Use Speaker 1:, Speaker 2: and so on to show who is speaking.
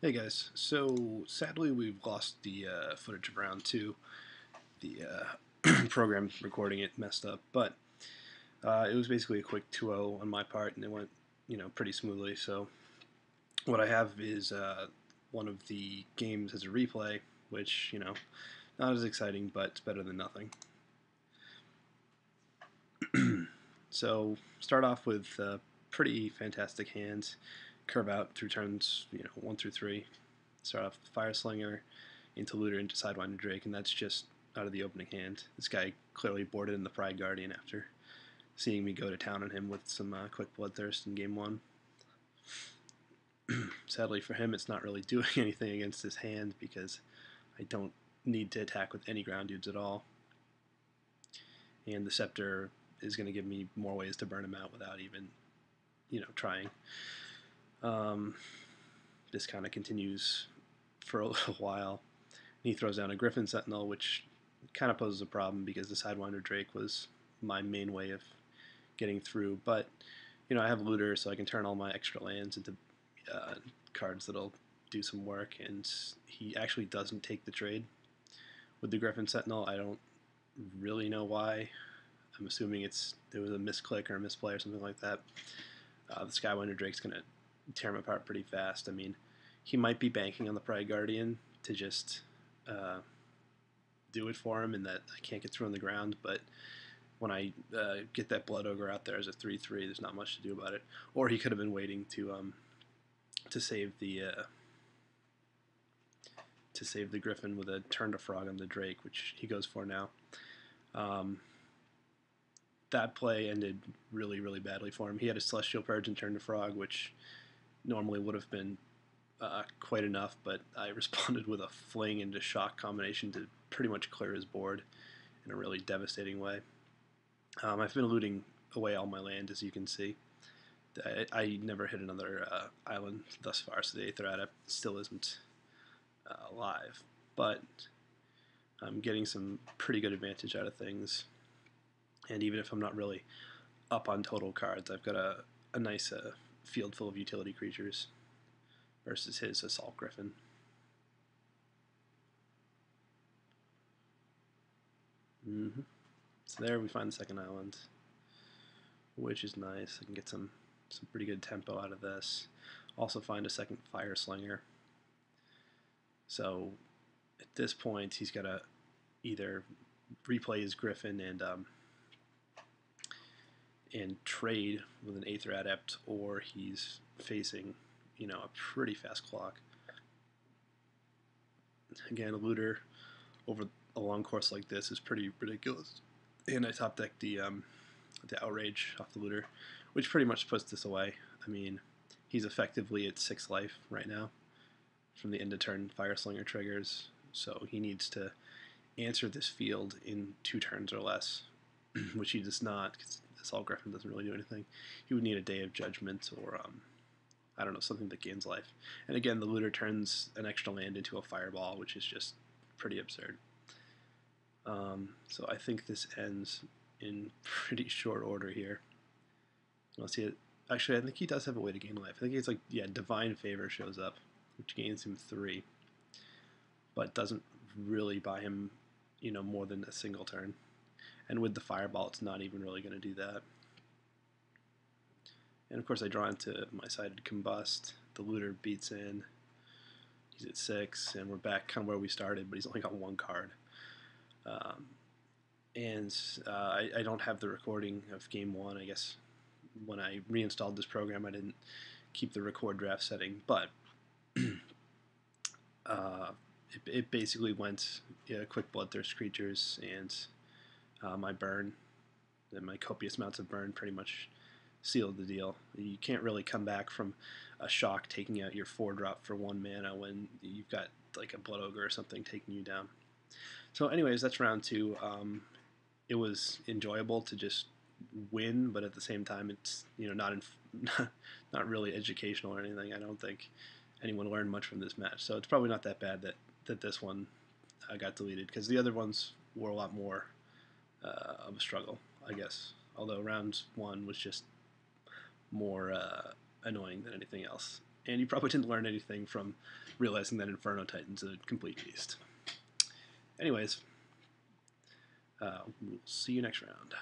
Speaker 1: Hey guys, so sadly we've lost the footage of round two. The program recording it messed up, but it was basically a quick 2-0 on my part, and it went, pretty smoothly. So what I have is one of the games as a replay, which not as exciting, but it's better than nothing. So start off with pretty fantastic hands, curve out through turns 1 through 3. Start off with Fire Slinger into Looter into Sidewinder Drake, and that's just out of the opening hand. This guy clearly boarded in the Pride Guardian after seeing me go to town on him with some quick Bloodthirst in game one. Sadly for him, it's not really doing anything against his hand because I don't need to attack with any ground dudes at all. And the Scepter is going to give me more ways to burn him out without even, trying. This kind of continues for a little while. He throws down a Griffin Sentinel, which kind of poses a problem because the Sidewinder Drake was my main way of getting through. But, I have Looter, so I can turn all my extra lands into cards that'll do some work, and he actually doesn't take the trade with the Griffin Sentinel. I don't really know why. I'm assuming there was a misclick or a misplay or something like that. The Skywinder Drake's going to tear him apart pretty fast. I mean, he might be banking on the Pride Guardian to just do it for him, and that I can't get through on the ground, but when I get that Blood Ogre out there as a 3/3, there's not much to do about it. Or he could have been waiting to save the Griffin with a turn to Frog on the Drake, which he goes for now. That play ended really, really badly for him. He had a Celestial Purge and turn to Frog, which normally would have been quite enough, but I responded with a Fling and a Shock combination to pretty much clear his board in a really devastating way. I've been looting away all my land, as you can see. I never hit another island thus far, so the 8th Adept still isn't alive. But I'm getting some pretty good advantage out of things. And even if I'm not really up on total cards, I've got a nice field full of utility creatures versus his Assault Griffin. So there we find the second island, which is nice. I can get some pretty good tempo out of this. Also find a second Fire Slinger. So at this point, he's got to either replay his Griffin and trade with an Aether Adept, or he's facing, a pretty fast clock. Again, a Looter over a long course like this is pretty ridiculous. And I top deck the Outrage off the Looter, which pretty much puts this away. I mean, he's effectively at 6 life right now from the end of turn Fire Slinger triggers, so he needs to answer this field in 2 turns or less, which he does not, because Assault Griffin doesn't really do anything. He would need a Day of Judgment or, I don't know, something that gains life. And again, the Looter turns an extra land into a Fireball, which is just pretty absurd. So I think this ends in pretty short order here. Let's see it. Actually, I think he does have a way to gain life. I think it's like, yeah, Divine Favor shows up, which gains him 3, but doesn't really buy him, more than a single turn. And with the Fireball, it's not even really going to do that. And of course, I draw into my sided Combust. The Looter beats in. He's at 6, and we're back kind of where we started, but he's only got 1 card. I don't have the recording of game 1. I guess when I reinstalled this program, I didn't keep the record draft setting, but it basically went quick Bloodthirst creatures and my burn, and my copious amounts of burn pretty much sealed the deal. You can't really come back from a shock taking out your 4-drop for 1 mana when you've got like a Blood Ogre or something taking you down. So anyways, that's round 2. It was enjoyable to just win, but at the same time, it's not really educational or anything. I don't think anyone learned much from this match, so it's probably not that bad that this one got deleted, because the other ones were a lot more of a struggle, I guess. Although round 1 was just more annoying than anything else. and you probably didn't learn anything from realizing that Inferno Titan's a complete beast. Anyways, we'll see you next round.